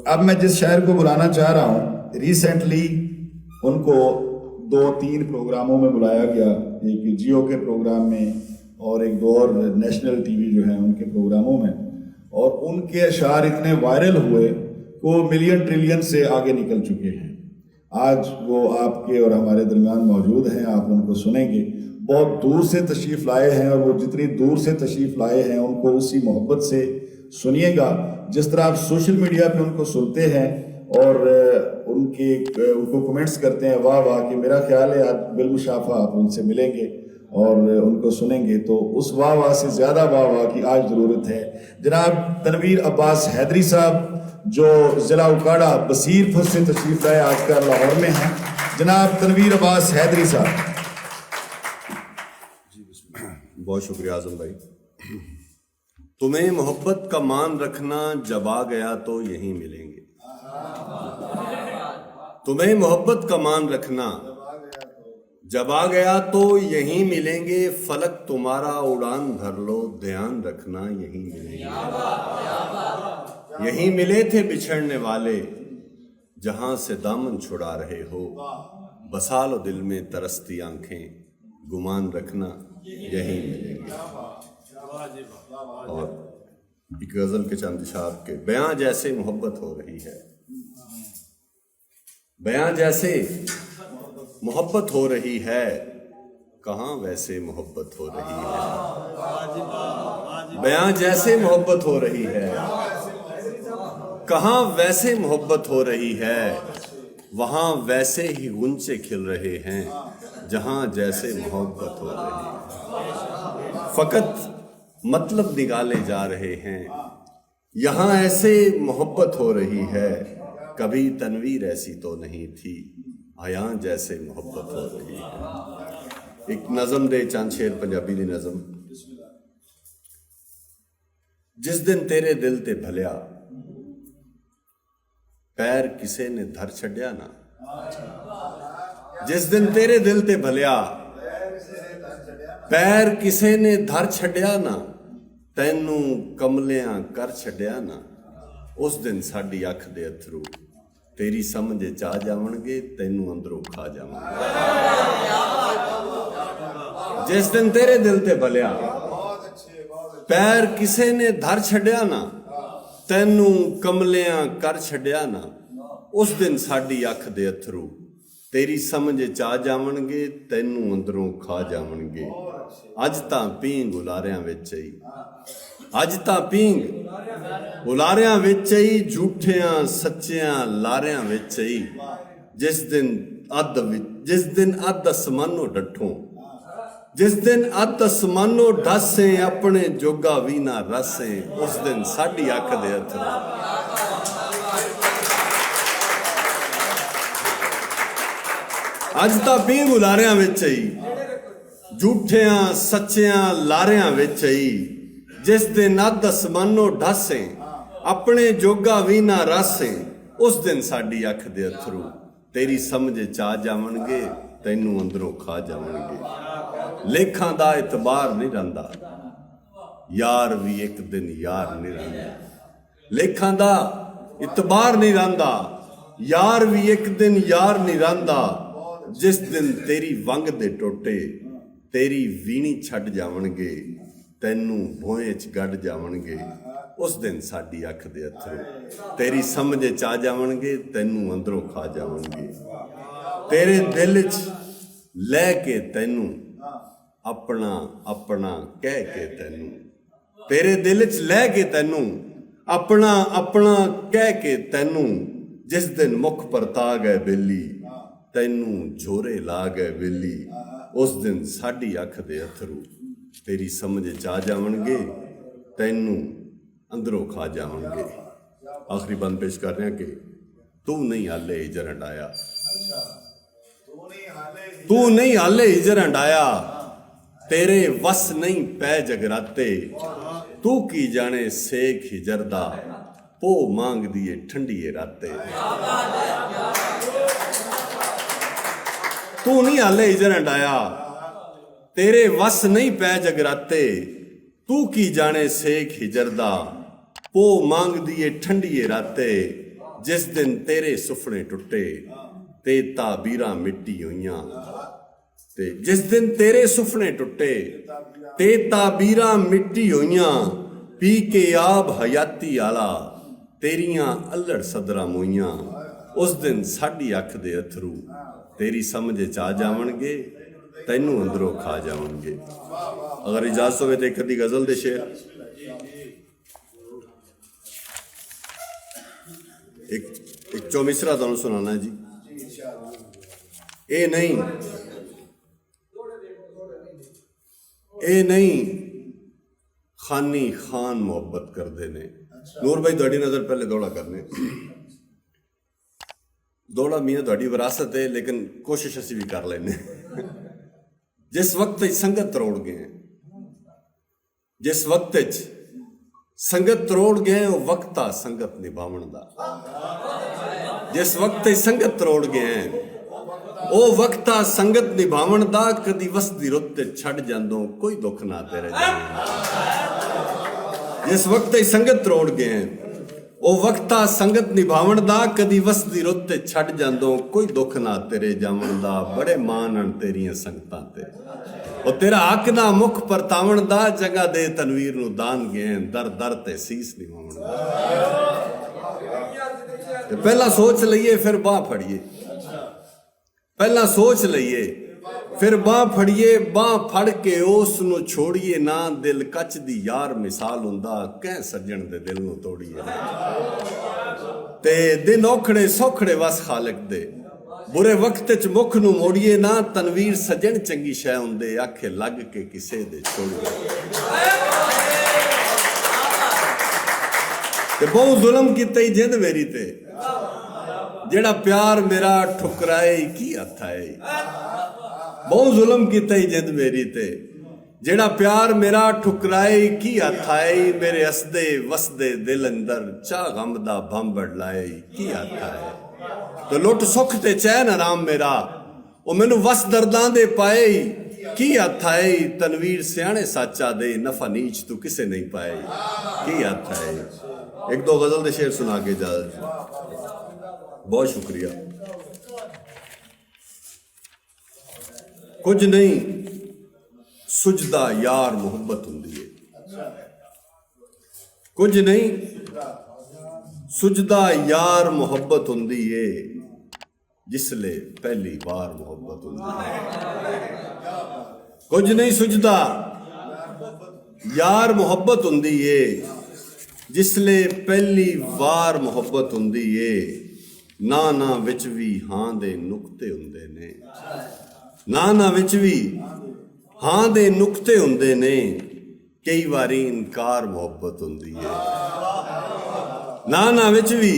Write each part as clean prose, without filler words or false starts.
अब मैं जिस शायर को बुलाना चाह रहा हूँ, रिसेंटली उनको 2-3 प्रोग्रामों में बुलाया गया, एक जियो के प्रोग्राम में और एक दो और नेशनल टीवी जो है उनके प्रोग्रामों में, और उनके अशार इतने वायरल हुए कि वो मिलियन ट्रिलियन से आगे निकल चुके हैं। आज वो आपके और हमारे दरमियान मौजूद हैं, आप उनको सुनेंगे। बहुत दूर से तशरीफ़ लाए हैं और वो जितनी दूर से तशरीफ़ लाए हैं उनको उसी मोहब्बत से सुनिएगा जिस तरह आप सोशल मीडिया पे उनको सुनते हैं और उनको कमेंट्स करते हैं वाह वाह, कि मेरा ख्याल है आज बिलमुशाफा आप उनसे मिलेंगे और उनको सुनेंगे तो उस वाह वाह से ज़्यादा वाह वाह की आज ज़रूरत है। जनाब तनवीर अब्बास हैदरी साहब जो ज़िला उकाड़ा बसीरपुर से तशरीफ़ लाए, आजकल लाहौर में हैं। जनाब तनवीर अब्बास हैदरी साहब। बहुत शुक्रिया आज़म भाई। तुम्हें मोहब्बत का मान रखना, जब आ गया तो यहीं मिलेंगे। तुम्हें मोहब्बत का मान रखना, जब आ गया तो यहीं मिलेंगे। फलक तुम्हारा उड़ान भर लो, ध्यान रखना यहीं मिलेंगे। यहीं मिले थे बिछड़ने वाले, जहां से दामन छुड़ा रहे हो। बसा लो दिल में तरसती आंखें, गुमान रखना यहीं मिलेंगे। और एक गजल के चंद इशार के, बयां जैसे मोहब्बत हो रही है, बयां जैसे मोहब्बत हो रही है, कहाँ वैसे मोहब्बत हो रही है। बयां जैसे मोहब्बत हो रही है, कहाँ वैसे मोहब्बत हो रही है। वहां वैसे ही गुंचे खिल रहे हैं, जहां जैसे मोहब्बत हो रही है। फकत मतलब निकाले जा रहे हैं, यहाँ ऐसे मोहब्बत हो रही है। कभी तनवीर ऐसी तो नहीं थी, आयां जैसे मोहब्बत हो रही है। एक नज़म दे चंद शेर पंजाबी दी नज़म। जिस दिन तेरे दिल ते भलिया, पैर किसे ने धर छड्या ना। जिस दिन तेरे दिल ते भलिया, पैर किसे ने धर छड्या ना। तैनू कमलियां कर छड्या ना। उस दिन साडी अख दे अथरू तेरी समझ च आ जावणगे, तैनू अंदरों खा जावणगे। जिस दिन तेरे दिल ते भलिया, पैर किसे ने धर छड्या ना। तैनू कमलियां कर छड्या ना। उस दिन साडी अख दे अथरू तेरी समझ च आ जावणगे, तैनू अंदरों खा जावणगे। अज तां पींग उलारियां विच आई, अज तां पींग उलारियां विच आई। झूठियां सच्चियां लारियां विच आई। जिस दिन अद असमानो डठों, जिस दिन अद असमानो डसे, अपने जोगा भी ना रसे। उस दिन साडी अख दे अथरू अज तां पींग उलारियां विच आई। झूठियां सच्चियां लारियां विच आई। जिस दिन अद असमानो ढासे, अपने जोगा भी ना रासे। उस दिन साडी अख दे अथरू तेरी समझ च आ जावणगे, तैनू अंदरों खा जावणगे। लेखां दा इतबार नहीं रहिंदा, यार भी एक दिन यार नहीं रहिंदा। लेखां दा इतबार नहीं रहिंदा, यार भी एक दिन यार नहीं रहिंदा। जिस दिन तेरी वंग दे टोटे, तेरी वीणी छड़ जावणगे, तैनू भोए च गड़ जावणगे। उस दिन साडी अख दे अथरू तेरी समझ च आ जावणगे, तैनू अंदरों खा जावणगे। तेरे दिल च लै के तैनू अपना अपना कह के तैनू, तेरे दिल च लै के तैनू अपना अपना कह के तैनू। जिस दिन मुख परता गए बेली, तैनू झोरे ला गए बेली। उस दिन साडी अख दे अथरू तेरी समझ च आ जावणगे, तैनू अंदरों खा जावणगे। आखिरी बंद पेश कर रहे हैं कि तू नहीं हाले हिजर हंडाया, तू नहीं हाले हिजर हंडाया। तेरे वस नहीं पै जगराते, तू की जाने सेक हिजर दा। पो मांग दिए ठंडिए राते। तू नहीं हाले हिजर हंडाया, तेरे वस नहीं पै जगराते। तू की जाने सेक हिजर दा, पो मांग दिए ठंडिए राते। ਜਿਸ ਦਿਨ ਤੇਰੇ ਸੁਪਨੇ ਟੁੱਟੇ ਤੇ ਤਾਬੀਰਾਂ ਮਿੱਟੀ ਹੋਈਆਂ। ਤੇ ਜਿਸ ਦਿਨ ਤੇਰੇ ਸੁਪਨੇ ਟੁੱਟੇ ਤੇ ਤਾਬੀਰਾਂ ਮਿੱਟੀ ਹੋਈਆਂ, ਪੀ ਕੇ ਆਬ ਹਯਾਤੀ ਆਲਾ ਤੇਰੀਆਂ ਅਲੜ ਸਦਰਾਂ ਮੋਈਆਂ। ਉਸ ਦਿਨ ਸਾਡੀ ਅੱਖ ਦੇ ਅਥਰੂ ਤੇਰੀ ਸਮਝ ਚ ਆ ਜਾਵਣਗੇ, ਤੈਨੂੰ ਅੰਦਰੋਂ ਖਾ ਜਾਵਣਗੇ। ਅਗਰ ਇਜਾਜ਼ਤ ਹੋਵੇ ਤਾਂ ਇੱਕ ਅੱਧੀ ਗਜ਼ਲ ਦੇ ਸ਼ੇਰ, ਇੱਕ ਚੌਮਿਸਰਾ ਤੁਹਾਨੂੰ ਸੁਣਾਣਾ ਜੀ। ਇਹ ਨਹੀਂ ਖਾਨੀ ਖਾਨ ਮੁਹੱਬਤ ਕਰਦੇ ਨੇ। ਨੂਰ ਭਾਈ ਤੁਹਾਡੀ ਨਜ਼ਰ ਪਹਿਲੇ ਦੌੜਾ ਕਰਨੇ। ਦੌੜਾ ਮੀਆਂ ਤੁਹਾਡੀ ਵਿਰਾਸਤ ਹੈ, ਲੇਕਿਨ ਕੋਸ਼ਿਸ਼ ਅਸੀਂ ਵੀ ਕਰ ਲੈਨੇ। ਜਿਸ ਵਕਤ ਸੰਗਤ ਤਰੋੜ ਗਏ, ਜਿਸ ਵਕਤ ਚ ਸੰਗਤ ਤਰੋੜ ਗਏ, ਉਹ ਵਕਤ ਆ ਸੰਗਤ ਨਿਭਾਵਣ ਦਾ। ਜਿਸ ਵਕਤ ਸੰਗਤ ਤਰੋੜ ਗਏ, ਉਹ ਵਕਤ ਆ ਸੰਗਤ ਨਿਭਾਵਣ ਦਾ। ਕਦੀ ਵਸਦੀ ਰੁੱਤ ਛੱਡ ਜਾਂਦੋਂ ਕੋਈ ਦੁੱਖ ਨਾ ਤੇਰੇ ਜਾਵੇ। ਜਿਸ ਵਕਤ ਸੰਗਤ ਤਰੋੜ ਗਏ, ਉਹ ਵਕਤ ਆ ਸੰਗਤ ਨਿਭਾਵਣ ਦਾ। ਕਦੀ ਵਸਦੀ ਰੁੱਤ ਛੱਡ ਜਾਂਦੋਂ ਕੋਈ ਦੁੱਖ ਨਾ ਤੇਰੇ ਜਾਵਣ ਦਾ। ਬੜੇ ਮਾਣ ਤੇਰੀਆਂ ਸੰਗਤਾਂ ਤੇ, ਉਹ ਤੇਰਾ ਹੱਕ ਦਾ ਮੁੱਖ ਪਰਤਾਵਣ ਦਾ। ਜਗ੍ਹਾ ਦੇ ਤਨਵੀਰ ਨੂੰ ਦਾਨ ਗਏ, ਦਰ ਦਰ ਤੇ ਸੀਸ ਨਿਵਾਉਣ ਦਾ। ਤੇ ਪਹਿਲਾਂ ਸੋਚ ਲਈਏ ਫਿਰ ਬਾਹ ਫੜੀਏ, ਪਹਿਲਾਂ ਸੋਚ ਲਈਏ ਫਿਰ ਬਾਹ ਫੜੀਏ। ਬਾਹ ਫੜ ਕੇ ਉਸ ਨੂੰ ਛੋੜੀਏ ਨਾ, ਦਿਲ ਕੱਚ ਦੀ ਯਾਰ ਮਿਸਾਲ ਹੁੰਦਾ। ਕਹਿ ਸੱਜਣ ਦੇ ਦਿਲ ਨੂੰ ਤੋੜੀਏ ਤੇ ਦਿਨ ਔਖੜੇ ਸੌਖੜੇ ਵਸ ਖਾਲਕ ਦੇ। ਬੁਰੇ ਵਕਤ ਚ ਮੁੱਖ ਨੂੰ ਮੋੜੀਏ ਨਾ, ਤਨਵੀਰ ਸੱਜਣ ਚੰਗੀ ਸ਼ੈ ਹੁੰਦੇ। ਆਖੇ ਲੱਗ ਕੇ ਕਿਸੇ ਦੇ ਛੋੜੀਏ। ਤੇ ਬਹੁਤ ਜ਼ੁਲਮ ਕੀਤਾ ਹੀ ਜਿੰਦ ਮੇਰੀ ਤੇ, ਜਿਹੜਾ ਪਿਆਰ ਮੇਰਾ ਠੁਕਰਾਏ ਕੀ ਹੱਥ ਆਏ। ਬਹੁਤ ਜ਼ੁਲਮ ਕੀਤਾ ਹੀ ਜਿੰਦ ਮੇਰੀ ਤੇ, ਜਿਹੜਾ ਪਿਆਰ ਮੇਰਾ ਠੁਕਰਾਏ ਕੀ ਹੱਥ ਆਏ। ਮੇਰੇ ਹੱਸਦੇ ਵਸਦੇ ਦਿਲ ਅੰਦਰ ਚਾਹ ਗਮ ਦਾ ਬੰਬੜ ਲਾਏ ਕੀ ਹੱਥ ਆਏ। ਤੇ ਲੁੱਟ ਸੁੱਖ ਤੇ ਚੈਨ ਆਰਾਮ ਮੇਰਾ, ਉਹ ਮੈਨੂੰ ਵਸ ਦਰਦਾਂ ਦੇ ਪਾਏ ਕੀ ਹੱਥ ਆਏ। ਤਨਵੀਰ ਸਿਆਣੇ ਸਾਚਾ ਦੇ, ਨਫਾ ਨੀਚ ਤੂੰ ਕਿਸੇ ਨਹੀਂ ਪਾਏ ਕੀ ਹੱਥ ਆਏ। ਇੱਕ ਦੋ ਗਜ਼ਲ ਦੇ ਸ਼ੇਰ ਸੁਣਾ ਕੇ ਜਾ। ਬਹੁਤ ਸ਼ੁਕਰੀਆ। ਕੁਝ ਨਹੀਂ ਸੁਝਦਾ ਯਾਰ ਮੁਹੱਬਤ ਹੁੰਦੀ ਹੈ। ਕੁਝ ਨਹੀਂ ਸੁਝਦਾ ਯਾਰ ਮੁਹੱਬਤ ਹੁੰਦੀ ਏ, ਜਿਸਲੇ ਪਹਿਲੀ ਵਾਰ ਮੁਹੱਬਤ ਹੁੰਦੀ ਹੈ। ਕੁਝ ਨਹੀਂ ਸੁਝਦਾ ਯਾਰ ਮੁਹੱਬਤ ਹੁੰਦੀ ਏ, ਜਿਸਲੇ ਪਹਿਲੀ ਵਾਰ ਮੁਹੱਬਤ ਹੁੰਦੀ ਏ। ਨਾ ਨਾ ਵਿੱਚ ਵੀ ਹਾਂ ਦੇ ਨੁਕਤੇ ਹੁੰਦੇ ਨੇ, ਨਾ ਨਾ ਵਿੱਚ ਵੀ ਹਾਂ ਦੇ ਨੁਕਤੇ ਹੁੰਦੇ ਨੇ। ਕਈ ਵਾਰੀ ਇਨਕਾਰ ਮੁਹੱਬਤ ਹੁੰਦੀ ਏ। ਨਾ ਨਾ ਵਿੱਚ ਵੀ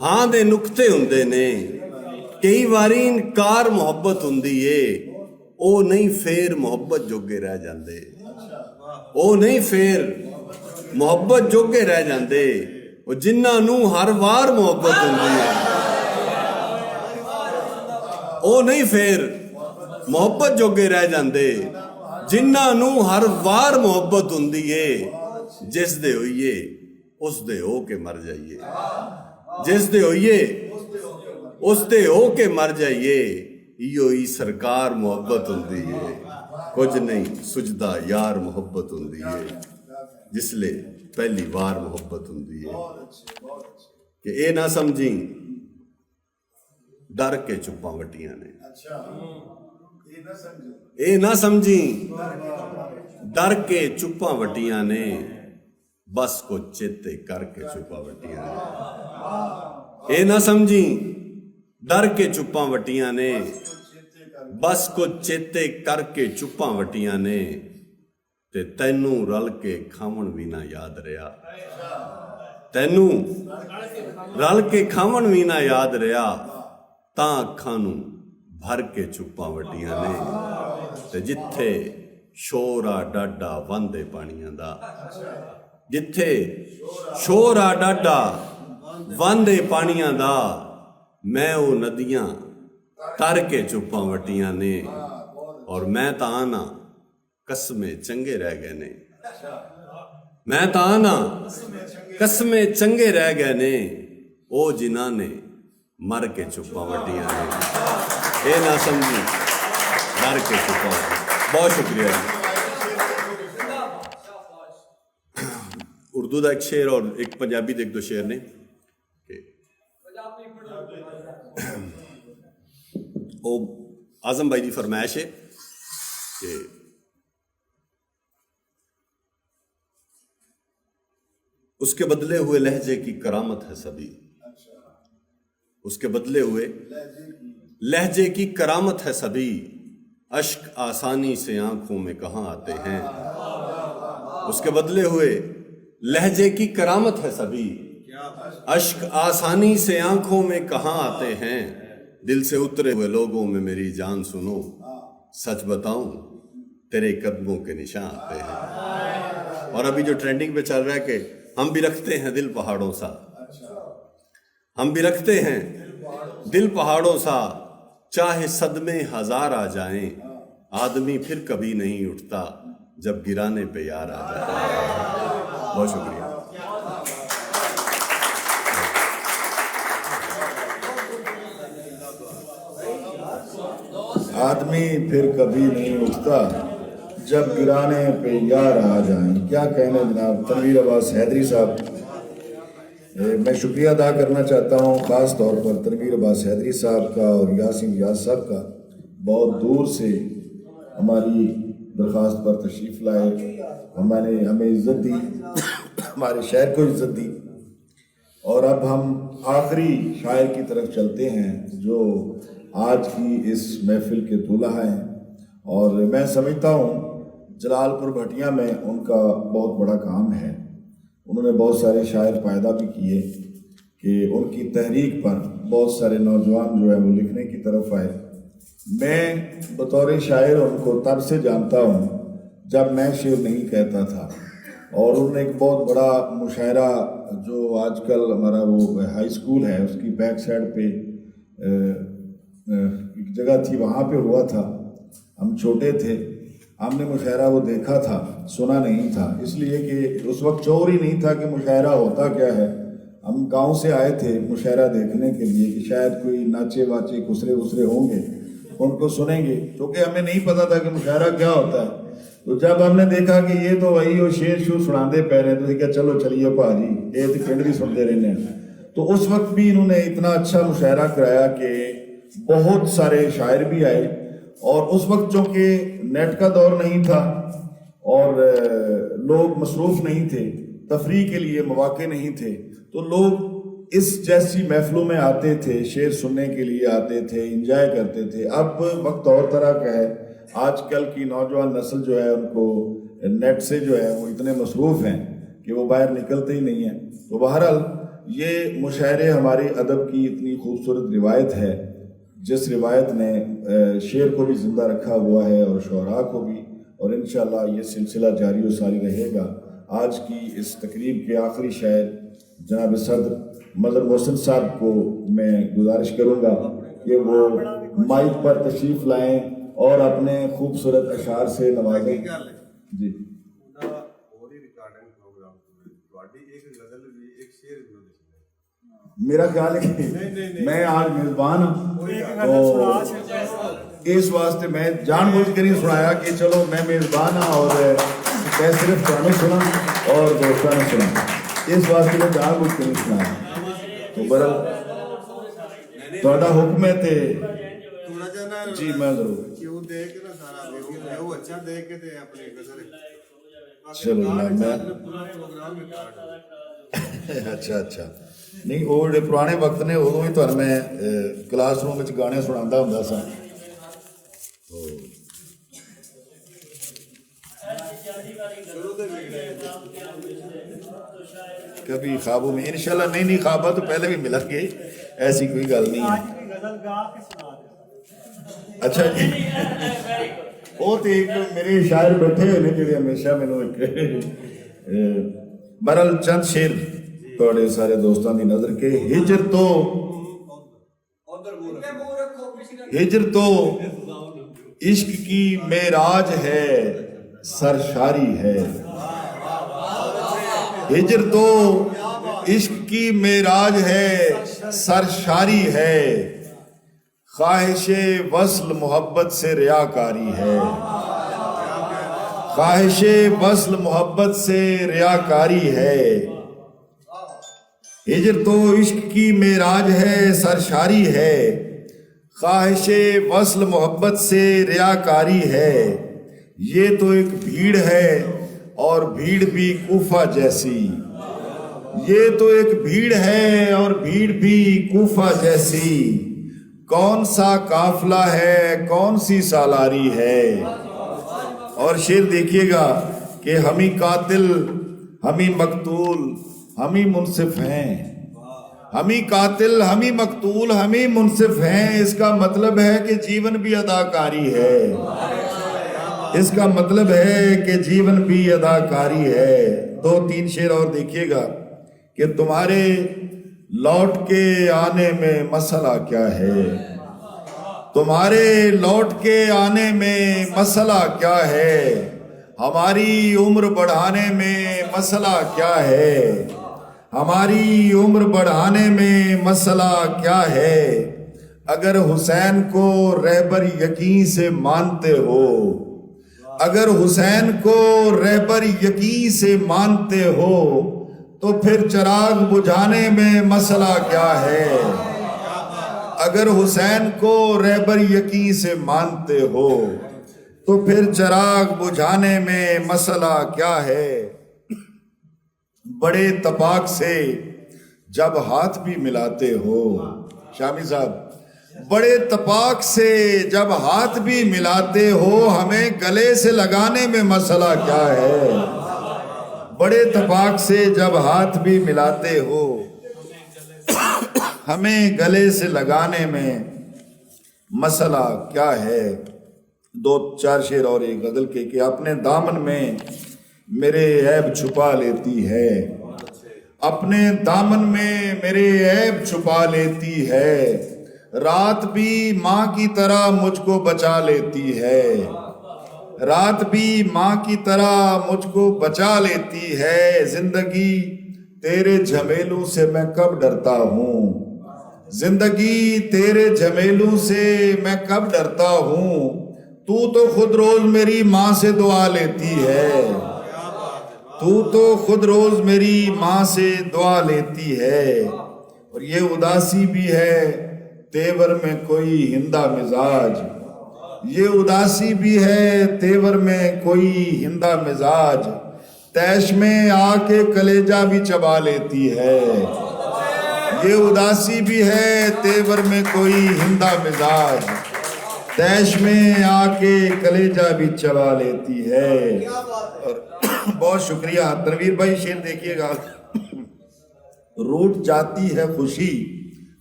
ਹਾਂ ਦੇ ਨੁਕਤੇ ਹੁੰਦੇ ਨੇ। ਕਈ ਵਾਰੀ ਇਨਕਾਰ ਮੁਹੱਬਤ ਹੁੰਦੀ ਏ। ਉਹ ਨਹੀਂ ਫੇਰ ਮੁਹੱਬਤ ਜੋਗੇ ਰਹਿ ਜਾਂਦੇ, ਉਹ ਨਹੀਂ ਫੇਰ ਮੁਹੱਬਤ ਜੋਗੇ ਰਹਿ ਜਾਂਦੇ। ਉਹ ਜਿਨ੍ਹਾਂ ਨੂੰ ਹਰ ਵਾਰ ਮੁਹੱਬਤ ਹੁੰਦੀ ਹੈ, ਉਹ ਨਹੀਂ ਫੇਰ ਮੁਹੱਬਤ ਜੋਗੇ ਰਹਿ ਜਾਂਦੇ। ਜਿਨ੍ਹਾਂ ਨੂੰ ਹਰ ਵਾਰ ਮੁਹੱਬਤ ਹੁੰਦੀ ਏ। ਜਿਸ ਦੇ ਹੋਈਏ ਉਸ ਦੇ ਹੋ ਕੇ ਮਰ ਜਾਈਏ, ਜਿਸ ਦੇ ਹੋਈਏ ਉਸ ਦੇ ਹੋ ਕੇ ਮਰ ਜਾਈਏ। ਇਹੋ ਹੀ ਸਰਕਾਰ ਮੁਹੱਬਤ ਹੁੰਦੀ ਏ। ਕੁਝ ਨਹੀਂ ਸੁਝਦਾ ਯਾਰ ਮੁਹੱਬਤ ਹੁੰਦੀ ਏ, ਜਿਸਲੇ ਪਹਿਲੀ ਵਾਰ ਮੁਹੱਬਤ ਹੁੰਦੀ ਹੈ। ਕਿ ਇਹ ਨਾ ਸਮਝੀ ਡਰ ਕੇ ਚੁੱਪਾਂ ਵੱਟੀਆਂ ਨੇ। ਇਹ ਨਾ ਸਮਝੀ ਡਰ ਕੇ ਚੁੱਪਾਂ ਵੱਟੀਆਂ ਨੇ। ਬਸ ਕੋ ਚੇਤੇ ਕਰਕੇ ਚੁੱਪਾਂ ਵੱਟੀਆਂ ਨੇ। ਇਹ ਨਾ ਸਮਝੀ ਡਰ ਕੇ ਚੁੱਪਾਂ ਵੱਟੀਆਂ ਨੇ। ਬਸ ਕੋ ਚੇਤੇ ਕਰਕੇ ਚੁੱਪਾਂ ਵੱਟੀਆਂ ਨੇ। ਤੇ ਤੈਨੂੰ ਰਲ ਕੇ ਖਾਵਣ ਵੀ ਨਾ ਯਾਦ ਰਿਹਾ, ਤੈਨੂੰ ਰਲ ਕੇ ਖਾਵਣ ਵੀ ਨਾ ਯਾਦ ਰਿਹਾ। ਤਾਂ ਅੱਖਾਂ ਨੂੰ ਭਰ ਕੇ ਚੁੱਪਾਂ ਵੱਟੀਆਂ ਨੇ। ਤੇ ਜਿੱਥੇ ਸ਼ੋਰ ਆ ਡਾਡਾ ਵੰਦੇ ਪਾਣੀਆਂ ਦਾ, ਜਿੱਥੇ ਸ਼ੋਰ ਆ ਡਾਡਾ ਵੰਦੇ ਪਾਣੀਆਂ ਦਾ। ਮੈਂ ਉਹ ਨਦੀਆਂ ਤਰ ਕੇ ਚੁੱਪਾਂ ਵੱਟੀਆਂ ਨੇ। ਔਰ ਮੈਂ ਤਾਂ ਨਾ ਕਸਮੇ ਚੰਗੇ ਰਹਿ ਗਏ ਨੇ। ਮੈਂ ਤਾਂ ਨਾ ਕਸਮੇ ਚੰਗੇ ਰਹਿ ਗਏ ਨੇ। ਉਹ ਜਿਨ੍ਹਾਂ ਨੇ ਮਰ ਕੇ ਚੁੱਪਾਂ ਵੱਡੀਆਂ ਨੇ, ਇਹ ਨਾ ਸਮਝੀ ਮਰ ਕੇ ਚੁੱਪਾਂ। ਬਹੁਤ ਸ਼ੁਕریہ جی۔ اردو دا ایک شعر اور ایک پنجابی دے ایک دو شعر نے وہ اعظم بھائی دی فرمائش ہے کہ اس کے بدلے ہوئے لہجے کی کرامت ہے سبھی، اس کے بدلے ہوئے لہجے کی کرامت ہے سبھی، اشک آسانی سے آنکھوں میں کہاں آتے ہیں، اس کے بدلے ہوئے لہجے کی کرامت ہے سبھی، اشک آسانی سے آنکھوں میں کہاں آتے ہیں، دل سے اترے ہوئے لوگوں میں میری جان سنو، سچ بتاؤں تیرے قدموں کے نشان آتے ہیں۔ اور ابھی جو ٹرینڈنگ پہ چل رہا ہے کہ ہم بھی رکھتے ہیں دل پہاڑوں سا، ہم بھی رکھتے ہیں دل پہاڑوں سا، چاہے صدمے ہزار آ جائیں، آدمی پھر کبھی نہیں اٹھتا جب گرانے پہ یار آ جائے۔ بہت شکریہ۔ آدمی پھر کبھی نہیں اٹھتا جب گرانے پہ یار آ جائیں۔ کیا کہنا جناب تنویر عباس حیدری صاحب، میں شکریہ ادا کرنا چاہتا ہوں خاص طور پر تنویر عباس حیدری صاحب کا اور یاسین ریاض صاحب کا، بہت دور سے ہماری درخواست پر تشریف لائے، ہمیں عزت دی، ہمارے شہر کو عزت دی۔ اور اب ہم آخری شاعر کی طرف چلتے ہیں جو آج کی اس محفل کے دولہا ہیں، اور میں سمجھتا ہوں جلال پور بھٹیاں میں ان کا بہت بڑا کام ہے۔ انہوں نے بہت سارے شاعر پیدا بھی کیے کہ ان کی تحریک پر بہت سارے نوجوان جو ہے وہ لکھنے کی طرف آئے۔ میں بطور شاعر ان کو تب سے جانتا ہوں جب میں شعر نہیں کہتا تھا، اور انہوں نے ایک بہت بڑا مشاعرہ جو آج کل ہمارا وہ ہائی اسکول ہے اس کی بیک سائڈ پہ ایک جگہ تھی، وہاں پہ ہوا تھا۔ ہم چھوٹے تھے، ہم نے مشاعرہ وہ دیکھا تھا، سنا نہیں تھا، اس لیے کہ اس وقت شعور ہی نہیں تھا کہ مشاعرہ ہوتا کیا ہے۔ ہم گاؤں سے آئے تھے مشاعرہ دیکھنے کے لیے کہ شاید کوئی ناچے واچے خسرے وسرے ہوں گے، ان کو سنیں گے، کیونکہ ہمیں نہیں پتا تھا کہ مشاعرہ کیا ہوتا ہے۔ تو جب ہم نے دیکھا کہ یہ تو وہی وہ شعر شو سناندے پہ رہے تو کیا چلو چلیے پاجی یہ تو کھنڈ بھی سنتے رہنے ہیں۔ تو اس وقت بھی انہوں نے اتنا اچھا مشاعرہ کرایا کہ بہت سارے شاعر بھی آئے، اور اس وقت چونکہ نیٹ کا دور نہیں تھا اور لوگ مصروف نہیں تھے، تفریح کے لیے مواقع نہیں تھے، تو لوگ اس جیسی محفلوں میں آتے تھے، شعر سننے کے لیے آتے تھے، انجوائے کرتے تھے۔ اب وقت اور طرح کا ہے، آج کل کی نوجوان نسل جو ہے ان کو نیٹ سے جو ہے وہ اتنے مصروف ہیں کہ وہ باہر نکلتے ہی نہیں ہیں۔ تو بہرحال یہ مشاعرے ہماری ادب کی اتنی خوبصورت روایت ہے جس روایت نے شعر کو بھی زندہ رکھا ہوا ہے اور شعراء کو بھی، اور انشاءاللہ یہ سلسلہ جاری و ساری رہے گا۔ آج کی اس تقریب کے آخری شاعر جناب صدر مظہر محسن صاحب کو میں گزارش کروں گا کہ وہ مائک پر تشریف لائیں اور اپنے خوبصورت اشعار سے نوازیں۔ جی میرا خیال ہے کہ میں آج میزبان ہوں، تو اس واسطے میں جان بوجھ کے نہیں سنایا کہ چلو میں میزبان ہوں اور میں صرف تمہیں سنا اور دوستوں نے سنا، اس واسطے میں جان بوجھ کے نہیں سنایا۔ تو برل تھوڑا حکم ہے تے جی میں ضرور چلو میں اچھا نہیں وہ جڑے پرانے وقت نے ادو بھی تمہیں میں کلاس روم میں گانے سنا ہوں سا۔ کبھی خوابوں میں انشاءاللہ نہیں خوابہ تو پہلے بھی ملیں گے، ایسی کوئی گل نہیں ہے۔ اچھا جی وہ تو ایک میرے شاعر بیٹھے ہوئے نے جڑے ہمیشہ مینوں ایک برل چند شعر تھوڑے سارے دوستان دی نظر کے۔ ہجر تو عشق کی معراج ہے، سرشاری ہے، ہجر تو عشق کی معراج ہے، सरशारी है, ख्वाहिश वस्ल मोहब्बत से रियाकारी है, ख्वाहिश वस्ल मोहब्बत से रियाकारी है। हिजर तो इश्क की मेराज है, सरशारी है, ख्वाहिश वस्ल मोहब्बत से रियाकारी है। ये तो एक भीड़ है और भीड़ भी कूफा जैसी, ये तो एक भीड़ है और भीड़ भी कूफा जैसी। कौन सा काफला है, कौन सी सालारी है। और शेर देखिएगा कि हम ही कातिल, हम ही मकतूल, हम ही मुनसिफ हैं। हम ही कातिल, हम ही मकतूल, हम ही मुनसिफ हैं। इसका मतलब है कि जीवन भी अदाकारी है, इसका मतलब है कि जीवन भी अदाकारी है। 2-3 शेर और देखिएगा कि तुम्हारे लौट के आने में मसला क्या है, तुम्हारे लौट के आने में मसला क्या है। हमारी उम्र बढ़ाने में मसला क्या है, हमारी उम्र बढ़ाने में मसला क्या है। अगर हुसैन को रहबर यकीन से मानते हो, अगर हुसैन को रहबर यकीन से मानते हो, तो फिर चिराग बुझाने में मसला क्या है। अगर हुसैन को रहबर यकीन से मानते हो, तो फिर चिराग बुझाने में मसला क्या है। बड़े तपाक से जब हाथ भी मिलाते हो, शामी साहब, बड़े तपाक से जब हाथ भी मिलाते हो, हमें गले से लगाने में मसला क्या है। बड़े तपाक से जब हाथ भी मिलाते हो, हमें गले से लगाने में मसला क्या है। 2-4 शेर और एक गजल के कि अपने दामन में मेरे ऐब छुपा लेती है, अपने दामन में मेरे ऐब छुपा लेती है। रात भी माँ की तरह मुझको बचा लेती है, रात भी माँ की तरह मुझको बचा लेती है। जिंदगी तेरे झमेलों से मैं कब डरता हूँ, जिंदगी तेरे झमेलों से मैं कब डरता हूँ। तू तो खुद रोज मेरी माँ से दुआ लेती है, तू तो खुद रोज मेरी माँ से दुआ लेती है। और ये उदासी भी है तेवर में कोई हिंदा मिजाज, ये उदासी भी है तेवर में कोई हिंदा मिजाज। तैश में आके कलेजा भी चबा लेती है, ये उदासी भी है तेवर में कोई हिंदा मिजाज। तैश में आके कलेजा भी चबा लेती है। और बहुत शुक्रिया तनवीर भाई, शेर देखिएगा। रूठ जाती है खुशी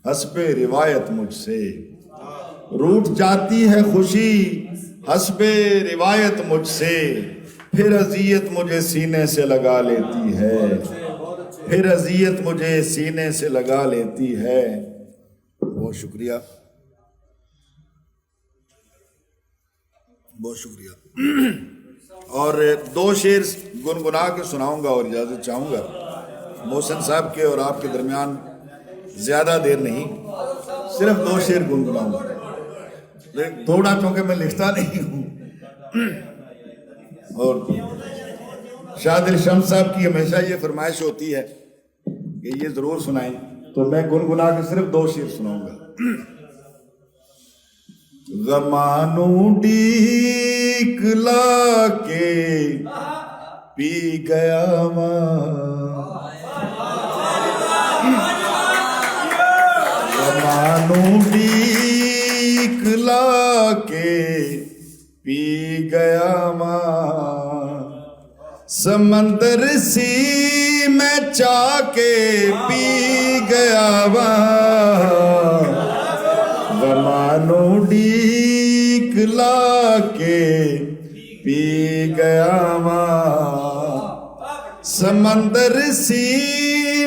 हस्बे रिवायत मुझसे, रूठ जाती है खुशी हस्बे रिवायत मुझसे। फिर अजियत मुझे सीने से लगा लेती है, फिर अजियत मुझे सीने से लगा लेती है। बहुत शुक्रिया, बहुत शुक्रिया। और 2 शेर गुनगुना के सुनाऊंगा और इजाजत चाहूंगा मोहसिन साहब के और आपके दरमियान। ज्यादा देर नहीं, सिर्फ 2 शेर गुनगुनाऊंगा, लेकिन थोड़ा चूंकि मैं लिखता नहीं हूँ। और शादिल शम्स साहब की हमेशा ये फरमाइश होती है कि ये जरूर सुनाएं, तो मैं गुनगुना के सिर्फ 2 शेर सुनाऊंगा। ज़मानू डीक लाके पी गया ज़मानू डीक लाके पी गया समंदर सी में चाके पी गया ज़मानू डीक लाके पी गया समंदर सी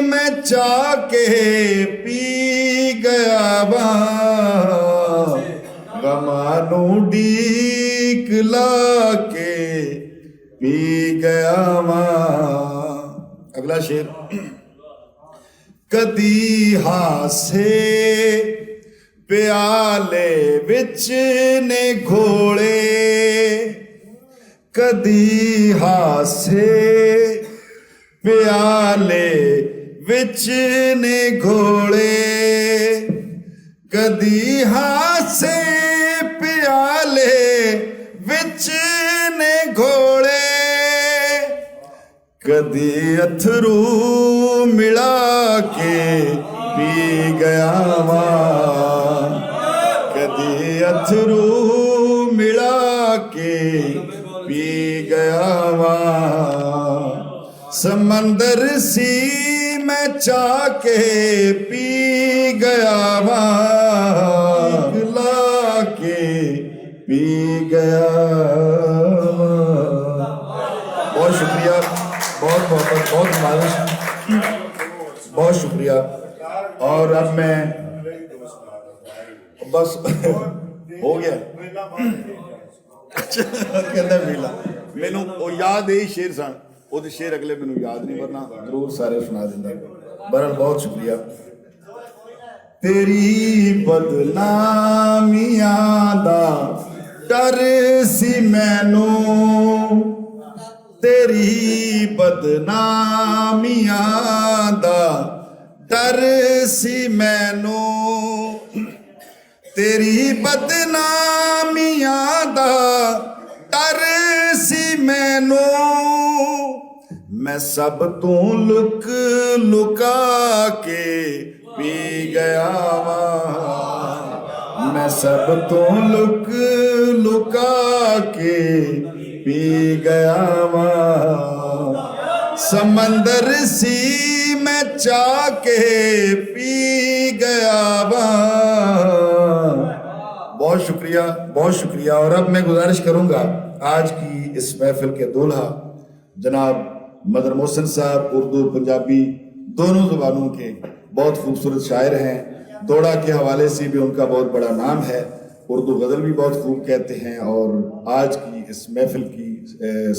में चाके पी गया ज़मानू डीक लाके पी गया। अगला शेर। ਕਦੀ ਹਾਸੇ ਪਿਆਲੇ ਵਿੱਚ ਨੇ ਘੋਲੇ, ਕਦੀ ਹਾਸੇ ਪਿਆਲੇ ਵਿੱਚ ਨੇ ਘੋਲੇ, ਕਦੀ ਹਾਸੇ ਪਿਆਲੇ ਵਿੱਚ ਨੇ ਘੋਲੇ, ਕਦੀ ਅਥਰੂ ਮਿਲਾ ਕੇ ਪੀ ਗਿਆ ਵਾ, ਕਦੀ ਅਥਰੂ ਮਿਲਾ ਕੇ ਪੀ ਗਿਆ ਵਾ, ਸਮੰਦਰ ਸੀ ਮੈਂ ਚਾਹ ਕੇ ਪੀ ਗਿਆ ਵਾ, ਲਾ ਕੇ ਪੀ ਗਿਆ ਵਾ। बहुत शुक्रिया, बहुत बहुत बहुत मायूस, बहुत शुक्रिया। और अब मैं बस हो गया कहता ਵੇਲਾ ਮੈਨੂੰ ਉਹ ਯਾਦ ਹੀ ਸ਼ੇਰ ਸਨ, ਉਹਦੇ ਸ਼ੇਰ ਅਗਲੇ ਮੈਨੂੰ ਯਾਦ ਨਹੀਂ, ਵਰਨਾ ਜ਼ਰੂਰ ਸਾਰੇ ਸੁਣਾ ਦਿੰਦਾ। ਬਹਰਹਾਲ ਬਹੁਤ ਸ਼ੁਕਰੀਆ। ਤੇਰੀ ਬਦਨਾਮੀਆਂ ਦਾ ਡਰ ਸੀ ਮੈਨੂੰ, ਤੇਰੀ ਬਦਨਾਮੀਆਂ ਦਾ ਡਰ ਸੀ ਮੈਨੂੰ, ਤੇਰੀ ਬਦਨਾਮੀਆਂ ਦਾ ਡਰ ਸੀ ਮੈਨੂੰ, ਮੈਂ ਸਭ ਤੋਂ ਲੁਕ ਲੁਕਾ ਕੇ ਪੀ ਗਿਆ ਵਾ, ਮੈਂ ਸਭ ਤੋਂ ਲੁਕ ਲੁਕਾ ਕੇ ਪੀ ਗਿਆ ਵਾ, ਸਮੰਦਰ ਸੀ ਮੈਂ ਚਾਹ ਕੇ ਪੀ ਗਿਆ ਵਾ। बहुत शुक्रिया, बहुत शुक्रिया। और अब मैं गुजारिश करूंगा आज की इस महफिल के दूल्हा जनाब मदर मोहसिन साहब, उर्दू पंजाबी दोनों ज़ुबानों के बहुत खूबसूरत शायर हैं, दौड़ा के हवाले से भी उनका बहुत बड़ा नाम है, उर्दू गज़ल भी बहुत खूब कहते हैं और आज की इस महफिल की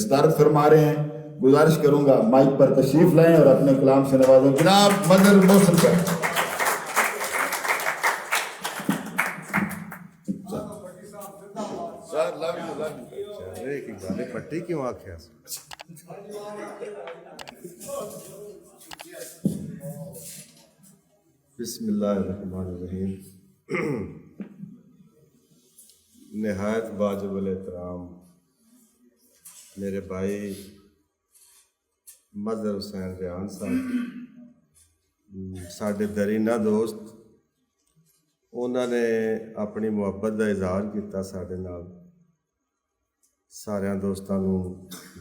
सदारत फरमा रहे हैं। गुजारिश करूंगा माइक पर तशरीफ लाएं और अपने कलाम से नवाजें जनाब मदर मोहसिन साहब। पट्टी क्यों आख्या? बिस्मिल्लाहिर्रहमानिर्रहीम। निहायत वाजिबुल एहतराम मेरे भाई मजहर हुसैन रियान साहब, साढ़े दरीना दोस्त, उन्होंने अपनी मुहब्बत का इजहार किया साढ़े नाल, सारिया दोस्तों को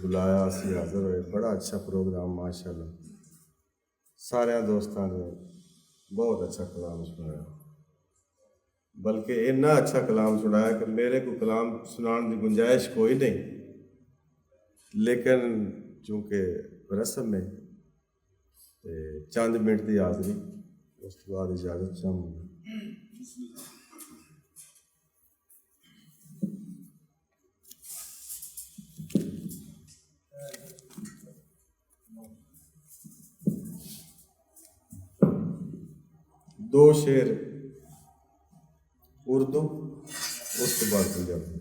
बुलाया, असी हाज़र होए, बड़ा अच्छा प्रोग्राम माशाअल्लाह, सारिया दोस्तों ने बहुत अच्छा कलाम सुनाया, बल्कि इन्ना अच्छा कलाम सुनाया कि मेरे को कलाम सुनाने की गुंजाइश कोई नहीं, लेकिन चूँकि रस्म में चंद मिनट की हाज़री, उस बाद इजाज़त चाहूँगा। दो शेर उर्दू, उस तो बाद पंजाबी।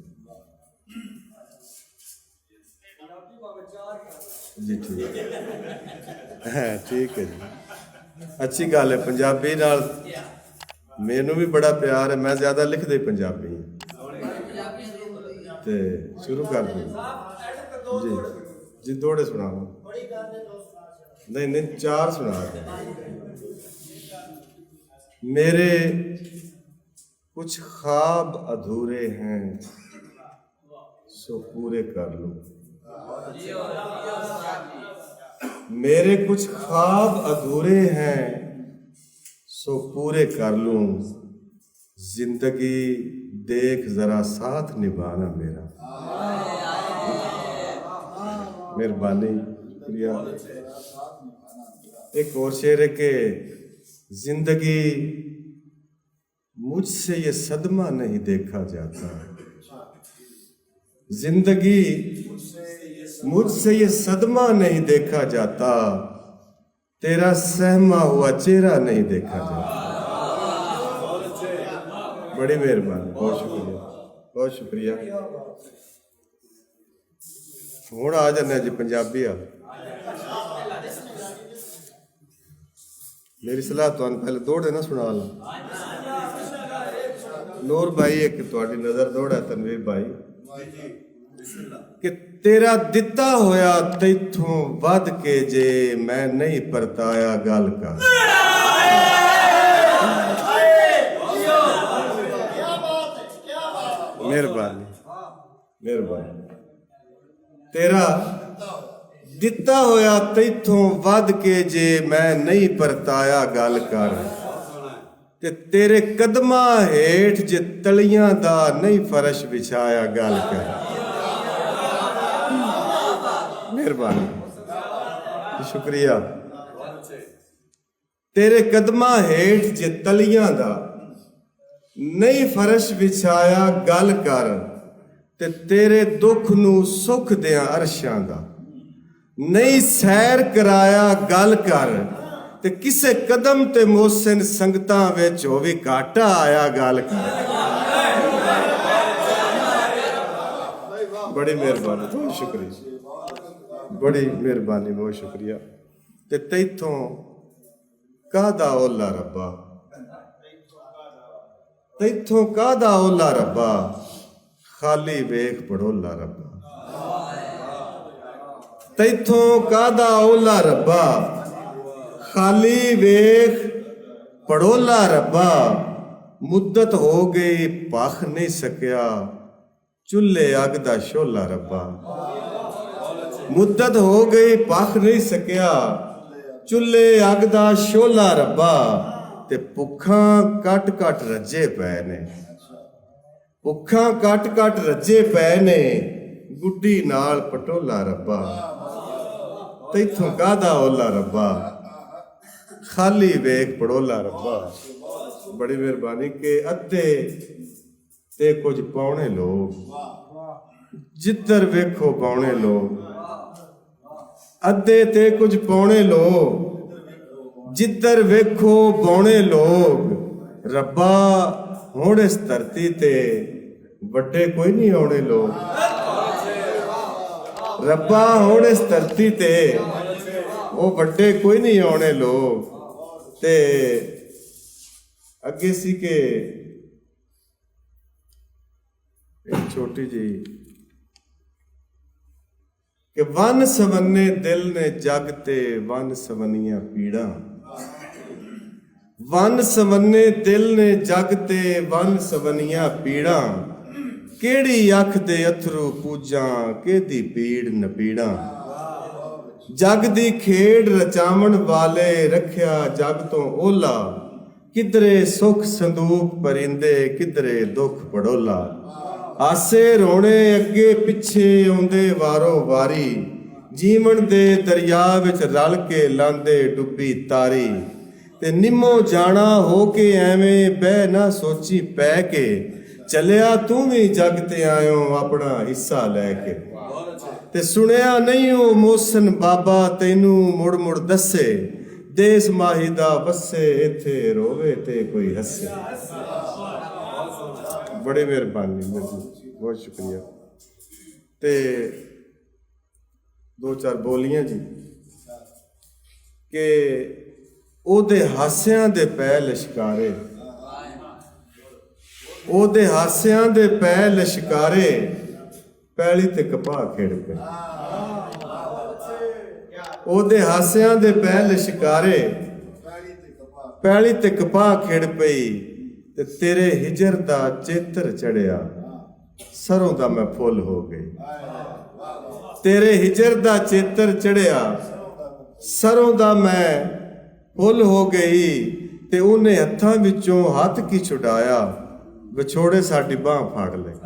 जी ठीक है, ठीक है जी, अच्छी गल है। पंजाबी नाल मैनू भी बड़ा प्यार है, मैं ज़्यादा लिखदा ही पंजाबी हूँ, तो शुरू कर दें जी जी। थोड़े सुनाओ, नहीं नहीं, चार सुना दें। मेरे कुछ ख्वाब अधूरे हैं सो पूरे कर लो, मेरे कुछ ख्वाब अधूरे हैं सो पूरे कर लूं, जिंदगी देख जरा साथ निभाना मेरा। मेहरबानी, शुक्रिया। एक और शेर है कि जिंदगी मुझसे ये सदमा नहीं देखा जाता, जिंदगी मुझसे ये सदमा नहीं देखा जाता, तेरा सहमा हुआ चेहरा नहीं देखा जाता। बड़ी मेहरबानी, बहुत शुक्रिया, बहुत शुक्रिया। हुण आ जाने जी पंजाबी आ। मेरी सलाह तुहानू पहले दौड़े ना सुना ला। नूर भाई एक तुहाडी नजर दौड़ा तनवीर भाई कि तेरा दिता होया तैथों वध के जे मैं नहीं परताया गल का। मेहरबानी, मेहरबानी। तेरा दिता होया तैथों वध के जे मैं नहीं परताया गल कर, ते तेरे कदमां हेठ जे तलियां दा नहीं फर्श विछाया गल कर। मेहरबानी, शुक्रिया। तेरे कदमां हेठ जे तलियां दा नहीं फर्श विछाया गल कर, ते तेरे दुख नू सुख दियां अरशां दा नहीं सैर कराया गल कर, ते किसे कदम ते मोहसिन संगतां विच होवी घाटा आया गल कर। बड़ी मेहरबानी, बहुत शुक्रिया, बड़ी मेहरबानी, बहुत शुक्रिया। ते तैथों कादा ओला रब्बा, तैथों कादा ओला रब्बा, खाली वेख पड़ोला रब्बा। तैथों कादा ओला रब्बा, खाली वेख पड़ोला रब्बा। मुद्दत हो गई भख नहीं सकिया, चुल्हे अग दा शोला रब्बा। मुद्दत हो गई भख नहीं सकिया, चुल्हे अग दा शोला रब्बा। ते भुखां कट कट रज्जे पै ने, भुखां कट कट रज्जे पै ने, गुड्डी नाल पटोला रब्बा। तैथों कादा ओला रब्बा, खाली वेख पड़ोला रब्बा। बड़ी मेहरबानी के अद्धे ते कुछ पौने लोग, जिधर वेखो पौने लोग। अद्धे ते कुछ पौने लोग, जिधर वेखो पौने लोग। रब्बा हुण इस धरती ते वड्डे कोई नहीं आउणे लोग। रब्बा हुण इस धरती ते वो वड्डे कोई नहीं आउणे लोग। ते अगे सी के एक छोटी जी कि वन सवन्ने दिल ने जग ते वन सवनियां पीड़ा। वन सवन्ने दिल ने जग ते वन सवनियां पीड़ा। केड़ी अख दे अथरू पूजां, केदी पीड़ नपीड़ा। जग दी खेड़ रचावण वाले रखिया जग तो ओला। किधरे सुख संदूक परिंदे, किधरे दुख पड़ोला। आसे रोने अगे पिछे आउंदे वारो वारी। जीवन दे दरिया विच रल के लांदे डुब्बी तारी। ते निम्मो जाना हो के एवें बह ना सोची पै के। चलिया तू भी जग ते आयो अपना हिस्सा लैके। ते सुनिया नहीं ओ मोहसिन बाबा तैनू मुड़ मुड़ दसे। देस माही दा वसे इत्थे रोवे ते कोई हसे। बड़ी मेहरबानी, बहुत शुक्रिया। ते दो चार बोलियां जी के ओदे हासियां दे पै लश्कारे। ओदे हासियां दे पै लश्कारे, पैली ते कपाह खेड़ पे। ओदे हासियां दे पै लश्कारे, पैली ते कपाह खेड़ पई। ते तेरे हिजर दा चेतर चढ़िया, सरों दा मैं फुल हो गई। तेरे हिजर दा चेतर चढ़िया, सरों दा मैं फुल हो गई। ते उन्हें हत्थां विचों हथ की छुड़ाया, विछोड़े साडी बांह फाड़ ले।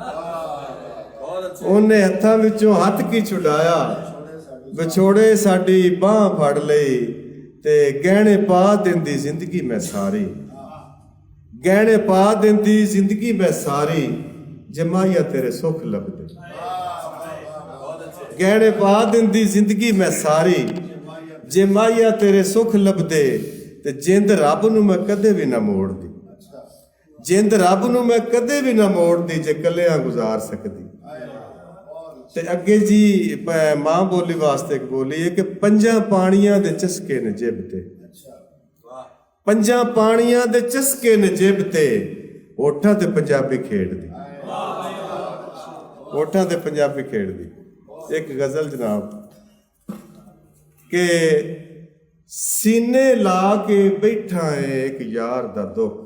उन्हें हत्थां विचों हथ की छुड़ाया, विछोड़े साडी बांह फाड़ लई। ते गहने पा दिंदी जिंदगी मैं सारी। गहने पा दिंदी जिंदगी मैं सारी, जमाइया तेरे सुख लभदे। गहने पा दिंदी जिंदगी मैं सारी, ਜੇ ਮਾਇਆ ਤੇਰੇ ਸੁਖ ਲੱਭਦੇ ਤੇ ਜਿੰਦ ਰੱਬ ਨੂੰ ਮੈਂ ਕਦੇ ਵੀ ਨਾ ਮੋੜਦੀ, ਜਿੰਦ ਰੱਬ ਨੂੰ ਮੈਂ ਕਦੇ ਵੀ ਨਾ ਮੋੜਦੀ ਜੇ ਕੱਲਿਆਂ ਗੁਜ਼ਾਰ ਸਕਦੀ। ਤੇ ਅੱਗੇ ਜੀ ਮਾਂ ਬੋਲੀ ਵਾਸਤੇ ਇੱਕ ਬੋਲੀ ਹੈ ਕਿ ਪੰਜਾਂ ਪਾਣੀਆਂ ਦੇ ਚਸਕੇ ਨੇ ਜਿਬ ਤੇ, ਪੰਜਾਂ ਪਾਣੀਆਂ ਦੇ ਚਸਕੇ ਨੇ ਜਿਬ ਤੇ, ਹੋਠਾਂ ਤੇ ਪੰਜਾਬੀ ਖੇਡਦੀ, ਹੋਠਾਂ ਤੇ ਪੰਜਾਬੀ ਖੇਡਦੀ। ਇੱਕ ਗਜ਼ਲ ਜਨਾਬ ਕਿ ਸੀਨੇ ਲਾ ਕੇ ਬੈਠਾ ਏ ਇੱਕ ਯਾਰ ਦਾ ਦੁੱਖ,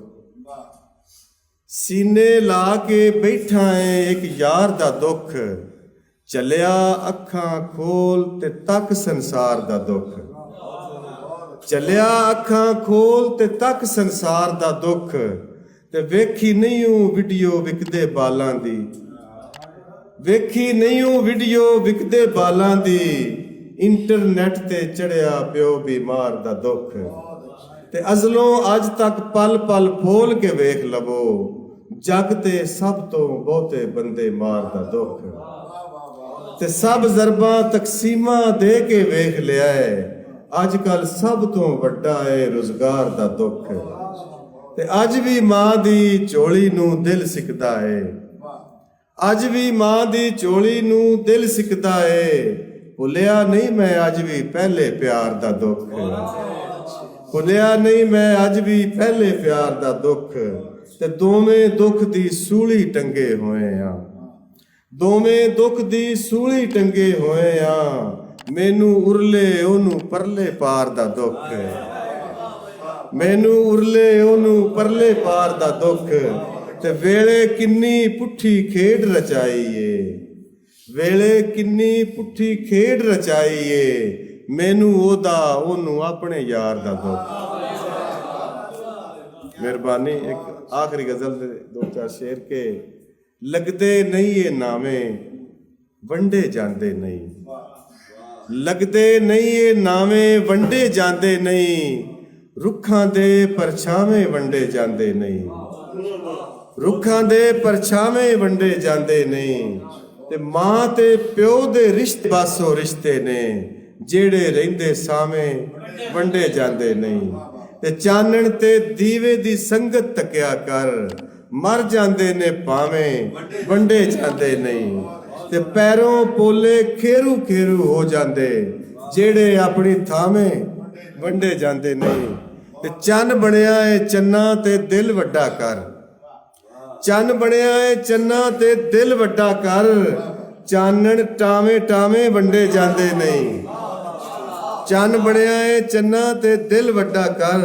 ਸੀਨੇ ਲਾ ਕੇ ਬੈਠਾ ਏ ਇੱਕ ਯਾਰ ਦਾ ਦੁੱਖ, ਚੱਲਿਆ ਅੱਖਾਂ ਖੋਲ ਤੇ ਤੱਕ ਸੰਸਾਰ ਦਾ ਦੁੱਖ, ਚੱਲਿਆ ਅੱਖਾਂ ਖੋਲ ਤੇ ਤੱਕ ਸੰਸਾਰ ਦਾ ਦੁੱਖ, ਤੇ ਵੇਖੀ ਨਹੀਂ ਉਹ ਵੀਡੀਓ ਵਿਕਦੇ ਬਾਲਾਂ ਦੀ, ਵੇਖੀ ਨਹੀਂ ਉਹ ਵੀਡੀਓ ਵਿਕਦੇ ਬਾਲਾਂ ਦੀ, ਇੰਟਰਨੈਟ ਤੇ ਚੜਿਆ ਪਿਓ ਬਿਮਾਰ ਦਾ ਦੁੱਖ, ਤੇ ਅਜ਼ਲੋਂ ਅੱਜ ਤੱਕ ਪਲ ਪਲ ਫੋਲ ਕੇ ਵੇਖ ਲਵੋ, ਜਗ ਤੇ ਸਭ ਤੋਂ ਬਹੁਤੇ ਬੰਦੇ ਮਾਰ ਦਾ ਦੁੱਖ, ਤੇ ਸਭ ਜ਼ਰਬਾਂ ਤਕਸੀਮਾਂ ਦੇ ਕੇ ਵੇਖ ਲਿਆ ਹੈ, ਅੱਜ ਕੱਲ ਸਭ ਤੋਂ ਵੱਡਾ ਹੈ ਰੁਜ਼ਗਾਰ ਦਾ ਦੁੱਖ, ਤੇ ਅੱਜ ਵੀ ਮਾਂ ਦੀ ਝੋਲੀ ਨੂੰ ਦਿਲ ਸਿਕਦਾ ਹੈ, ਅੱਜ ਵੀ ਮਾਂ ਦੀ ਝੋਲੀ ਨੂੰ ਦਿਲ ਸਿਕਦਾ ਹੈ, ਭੁੱਲਿਆ ਨਹੀਂ ਮੈਂ ਅੱਜ ਵੀ ਪਹਿਲੇ ਪਿਆਰ ਦਾ ਦੁੱਖ, ਭੁੱਲਿਆ ਨਹੀਂ ਮੈਂ ਅੱਜ ਵੀ ਪਹਿਲੇ ਪਿਆਰ ਦਾ ਦੁੱਖ, ਤੇ ਦੋਵੇਂ ਦੁੱਖ ਦੀ ਸੂਲੀ ਟੰਗੇ ਹੋਏ ਆ, ਦੋਵੇਂ ਦੁੱਖ ਦੀ ਸੂਲੀ ਟੰਗੇ ਹੋਏ ਆ, ਮੈਨੂੰ ਉਰਲੇ ਉਹਨੂੰ ਪਰਲੇ ਪਾਰ ਦਾ ਦੁੱਖ, ਮੈਨੂੰ ਉਰਲੇ ਉਹਨੂੰ ਪਰਲੇ ਪਾਰ ਦਾ ਦੁੱਖ, ਤੇ ਵੇਲੇ ਕਿੰਨੀ ਪੁੱਠੀ ਖੇਡ ਰਚਾਈ ਏ, ਵੇਲੇ ਕਿੰਨੀ ਪੁੱਠੀ ਖੇਡ ਰਚਾਈ ਏ, ਮੈਨੂੰ ਉਹਦਾ ਉਹਨੂੰ ਆਪਣੇ ਯਾਰ ਦਾ ਦੁੱਖ। ਮਿਹਰਬਾਨੀ। ਇੱਕ ਆਖਰੀ ਗਜ਼ਲ ਦੇ ਦੋ ਚਾਰ ਸ਼ੇਰ ਕੇ ਲੱਗਦੇ ਨਹੀਂ ਇਹ ਨਾਵੇਂ ਵੰਡੇ ਜਾਂਦੇ ਨਹੀਂ, ਲੱਗਦੇ ਨਹੀਂ ਇਹ ਨਾਵੇਂ ਵੰਡੇ ਜਾਂਦੇ ਨਹੀਂ, ਰੁੱਖਾਂ ਦੇ ਪਰਛਾਵੇਂ ਵੰਡੇ ਜਾਂਦੇ ਨਹੀਂ, ਰੁੱਖਾਂ ਦੇ ਪਰਛਾਵੇਂ ਵੰਡੇ ਜਾਂਦੇ ਨਹੀਂ, ਤੇ ਮਾਂ ਤੇ ਪਿਓ ਦੇ ਰਿਸ਼ਤੇ ਬਾਸੋ ਰਿਸ਼ਤੇ ਨੇ, ਜਿਹੜੇ ਰਹਿੰਦੇ ਸਾਵੇਂ ਵੰਡੇ ਜਾਂਦੇ ਨਹੀਂ, ਤੇ ਚਾਨਣ ਤੇ ਦੀਵੇ ਦੀ ਸੰਗਤ ਤੱਕਿਆ ਕਰ, ਮਰ ਜਾਂਦੇ ਨੇ ਭਾਵੇਂ ਵੰਡੇ ਜਾਂਦੇ ਨਹੀਂ, ਤੇ ਪੈਰੋਂ ਪੋਲੇ ਖੇਰੂ ਖੇਰੂ ਹੋ ਜਾਂਦੇ, ਜਿਹੜੇ ਆਪਣੀ ਥਾਵੇਂ ਵੰਡੇ ਜਾਂਦੇ ਨਹੀਂ, ਤੇ ਚੰਨ ਬਣਿਆ ਏ ਚੰਨਾ ਤੇ ਦਿਲ ਵੱਡਾ ਕਰ, ਚੰਨ ਬਣਿਆ ਏ ਚੰਨਾ ਤੇ ਦਿਲ ਵੱਡਾ ਕਰ, ਚਾਨਣ ਟਾਵੇਂ ਟਾਵੇਂ ਵੰਡੇ ਜਾਂਦੇ ਨਹੀਂ, ਚੰਨ ਬਣਿਆ ਏ ਚੰਨਾ ਤੇ ਦਿਲ ਵੱਡਾ ਕਰ,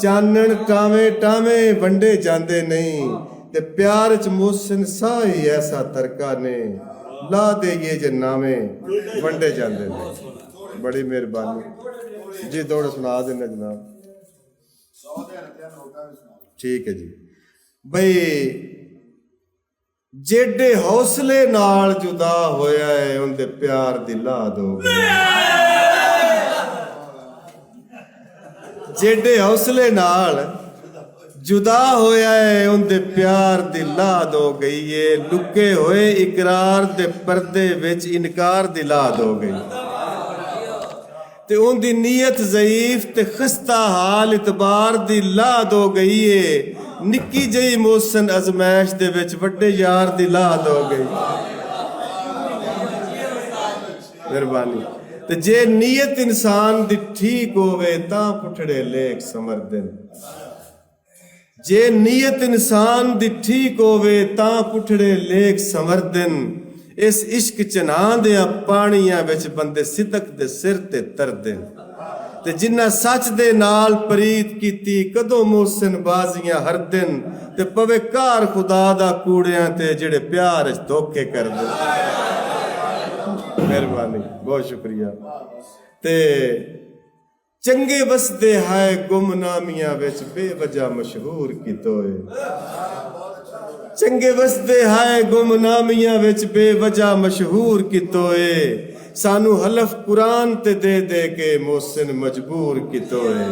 ਚਾਨਣ ਟਾਵੇਂ ਟਾਵੇਂ ਵੰਡੇ ਜਾਂਦੇ ਨਹੀਂ, ਤੇ ਪਿਆਰ ਚ ਮੋਹਸਿਨ ਸਾਈ ਐਸਾ ਤਰਕਾ ਨੇ, ਲਾ ਦੇਈਏ ਜੇ ਨਾਵੇਂ ਵੰਡੇ ਜਾਂਦੇ ਨੇ। ਬੜੀ ਮਿਹਰਬਾਨੀ ਜੀ। ਦੌੜ ਸੁਣਾ ਦੇਣਾ ਜਨਾਬ। ਠੀਕ ਹੈ ਜੀ। ਬਈ ਜਿਹੜੇ ਹੌਸਲੇ ਨਾਲ ਜੁਦਾ ਹੋਇਆ ਹੈ ਉਹਦੇ ਪਿਆਰ ਦੀ ਲਾ ਦੋਗੇ, ਜਿਹੜੇ ਹੌਸਲੇ ਨਾਲ ਜੁਦਾ ਹੋਇਆ ਹੈ ਉਹਦੇ ਪਿਆਰ ਦੀ ਲਾ ਦੋ ਗਈ ਏ, ਲੁਕੇ ਹੋਏ ਇਕਰਾਰ ਦੇ ਪਰਦੇ ਵਿੱਚ ਇਨਕਾਰ ਦੀ ਲਾ ਦੋ ਗਈ, ਤੇ ਉਹਦੀ ਨੀਅਤ ਜ਼ਈਫ ਤੇ ਖਸਤਾ ਹਾਲ ਇਤਬਾਰ ਦੀ ਲਾ ਦੋ ਗਈ ਏ, ਨਿੱਕੀ ਜਿਹੀ ਮੋਸਨ ਅਜ਼ਮੈਸ਼ ਦੇ ਵਿੱਚ ਵੱਡੇ ਯਾਰ ਦੀ ਲਾ ਦੋ ਗਈ। ਮਿਹਰਬਾਨੀ। ਤੇ ਜੇ ਨੀਅਤ ਇਨਸਾਨ ਦੀ ਠੀਕ ਹੋਵੇ ਤਾਂ ਪੁੱਠੜੇ ਲੇਖ ਸਮਰਦੇ ਨੇ, ਜੇ ਨੀਅਤ ਇਨਸਾਨ ਦੀ ਠੀਕ ਹੋਵੇ ਤਾਂ ਪੁੱਠੜੇ ਲੇਖ ਸੰਵਰਦੇ ਨੇ, ਇਸ ਇਸ਼ਕ ਚਨਾਹ ਦੇ ਪਾਣੀਆਂ ਵਿੱਚ ਬੰਦੇ ਸਿਦਕ ਦੇ ਸਿਰ ਤੇ ਤਰਦੇ, ਤੇ ਜਿਨ੍ਹਾਂ ਸੱਚ ਦੇ ਨਾਲ ਪ੍ਰੀਤ ਕੀਤੀ ਕਦੋਂ ਮੋਹਸਿਨ ਬਾਜ਼ੀਆਂ ਹਰਦੇ, ਤੇ ਪਵੇ ਘਰ ਖੁਦਾ ਦਾ ਕੂੜਿਆਂ ਤੇ ਜਿਹੜੇ ਪਿਆਰ ਵਿੱਚ ਧੋਖੇ ਕਰਦੇ। ਮਿਹਰਬਾਨੀ, ਬਹੁਤ ਸ਼ੁਕਰੀਆ। ਤੇ ਚੰਗੇ ਵਸਦੇ ਹੈ ਗੁਮਨਾਮੀਆਂ ਵਿੱਚ ਬੇਵਜ੍ਹਾ ਮਸ਼ਹੂਰ ਕੀਤੋਏ, ਚੰਗੇ ਵਸਦੇ ਹੈ ਗੁਮਨਾਮੀਆਂ ਵਿੱਚ ਬੇਵਜ੍ਹਾ ਮਸ਼ਹੂਰ ਕੀਤੋਏ, ਸਾਨੂੰ ਹਲਫ ਕੁਰਾਨ ਤੇ ਦੇ ਦੇ ਕੇ ਮੋਹਸਿਨ ਮਜਬੂਰ ਕੀਤੋਏ,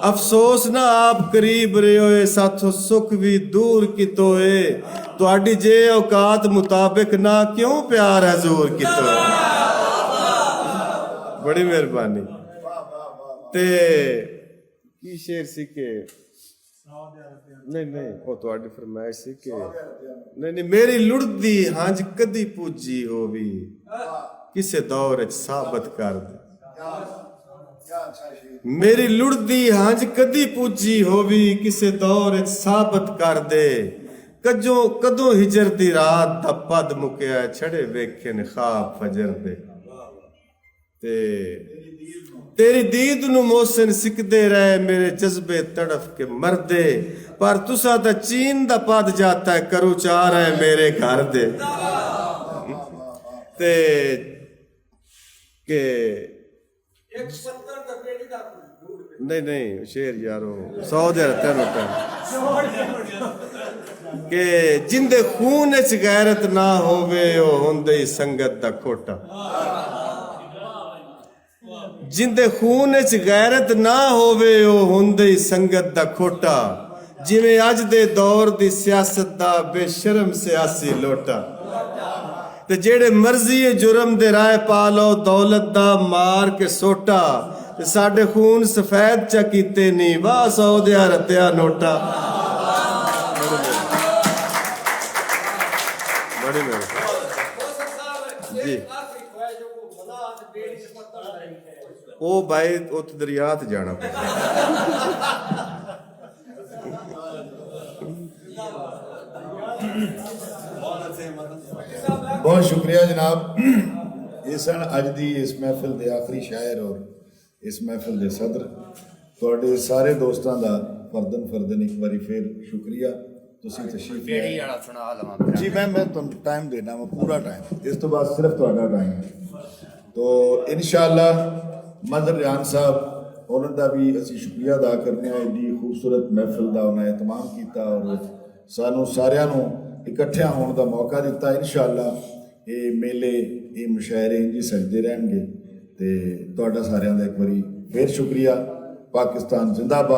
ਅਫਸੋਸ ਨਾ ਆਪ ਕਰੀਬ ਰਿਓਏ ਸਾਥੋਂ ਸੁਖ ਵੀ ਦੂਰ ਕੀਤੋਏ, ਤੁਹਾਡੀ ਜੇ ਔਕਾਤ ਮੁਤਾਬਿਕ ਨਾ ਕਿਉਂ ਪਿਆਰ ਹਜ਼ੂਰ ਕੀਤੋਏ। ਬੜੀ ਮਿਹਰਬਾਨੀ। ਤੇ ਕੀ ਸ਼ੇਰ ਸੀ ਕਿ ਨਹੀਂ ਉਹ ਤੁਹਾਡੀ ਫਰਮਾਇਸ਼ ਸੀ ਕਿ ਨਹੀਂ ਮੇਰੀ ਲੁੜਦੀ ਹੰਝ ਕਦੀ ਪੂਜੀ ਹੋਵੀ ਕਿਸੇ ਦੌਰ ਚ ਸਾਬਤ ਕਰ ਦੇ ਮੇਰੀ ਲੁੜਦੀ ਹੰਝ ਕਦੀ ਪੂਜੀ ਹੋਵੀ ਕਿਸੇ ਦੌਰ ਚ ਸਾਬਤ ਕਰ ਦੇ ਕਦੋਂ ਹਿਜਰ ਦੀ ਰਾਤ ਦਾ ਪਦ ਮੁਕਿਆ ਛੜੇ ਵੇਖੇ ਨੇ ਖਾਬ ਫਜਰ ਦੇ ਤੇ ਤੇਰੀ ਦੀਦ ਨੂੰ ਮੋਹਸਿਨ ਸਿੱਖਦੇ ਰਹੇ ਮੇਰੇ ਜਜ਼ਬੇ ਤੜਫ ਕੇ ਮਰਦੇ ਪਰ ਤੁਸਾਂ ਤਾਂ ਚੀਨ ਦਾ ਪਦ ਜਾਤਾ ਹੈ ਕਰੂ ਚਾਹ ਰਹੇ ਮੇਰੇ ਘਰ ਦੇ ਤੇ ਕਿ ਇੱਕ ਪੱਤਰ ਦਾ ਬੇੜੀ ਦਾ ਨਹੀਂ ਸ਼ੇਰ ਯਾਰੋ 100 ਦੇ ਰਤਨ ਕਿ ਜਿੰਦੇ ਖੂਨ ਵਿੱਚ ਗੈਰਤ ਨਾ ਹੋਵੇ ਉਹ ਹੁੰਦੇ ਹੀ ਸੰਗਤ ਦਾ ਖੋਟਾ ਜਿੰਦੇ ਖੂਨ ਵਿੱਚ ਗੈਰਤ ਨਾ ਹੋਵੇ ਉਹ ਹੁੰਦੇ ਹੀ ਸੰਗਤ ਦਾ ਖੋਟਾ ਜਿਵੇਂ ਅੱਜ ਦੇ ਦੌਰ ਦੀ ਸਿਆਸਤ ਦਾ ਬੇਸ਼ਰਮ ਸਿਆਸੀ ਲੋਟਾ ਤੇ ਜਿਹੜੇ ਮਰਜ਼ੀ ਜੁਰਮ ਦੇ ਰਾਹ ਪਾ ਲਓ ਦੌਲਤ ਦਾ ਮਾਰ ਕੇ ਸੋਟਾ ਤੇ ਸਾਡੇ ਖੂਨ ਸਫੈਦ ਚਾ ਕੀਤੇ ਨਹੀਂ ਵਾਹ 100 ਦਿਆ ਰਤਿਆ ਨੋਟਾ ਬੜੀ ਜੀ ਉਹ ਭਾਈ ਉੱਥੇ ਦਰਿਆ ਤੇ ਜਾਣਾ बहुत शुक्रिया जनाब। ये सन अज दी इस महफिल के आखिरी शायर और इस महफिल के सदर तुहाडे सारे दोस्तों का फर्दन एक बारी फिर शुक्रिया तुसीं तशरीफ लिया जी। मैं तुहानूं टाइम देना मैं पूरा टाइम इस तो बाद सिर्फ तुहाडा टाइम है तो इंशाअल्लाह मदर रियान साहब उन्होंने भी असीं शुक्रिया अदा करने एडी खूबसूरत महफिल का उन्हें एहतमाम किया और सानू सारिਆਂ ਨੂੰ ਇਕੱਠਿਆਂ ਹੋਣ ਦਾ ਮੌਕਾ ਦਿੱਤਾ। ਇਨਸ਼ਾਅੱਲਾ ਇਹ ਮੇਲੇ ਇਹ ਮੁਸ਼ਾਇਰੇ ਇੰਝ ਹੀ ਸਜਦੇ ਰਹਿਣਗੇ ਤੇ ਤੁਹਾਡਾ ਸਾਰਿਆਂ ਦਾ ਇੱਕ ਵਾਰੀ ਫਿਰ ਸ਼ੁਕਰੀਆ। ਪਾਕਿਸਤਾਨ ਜ਼ਿੰਦਾਬਾਦ।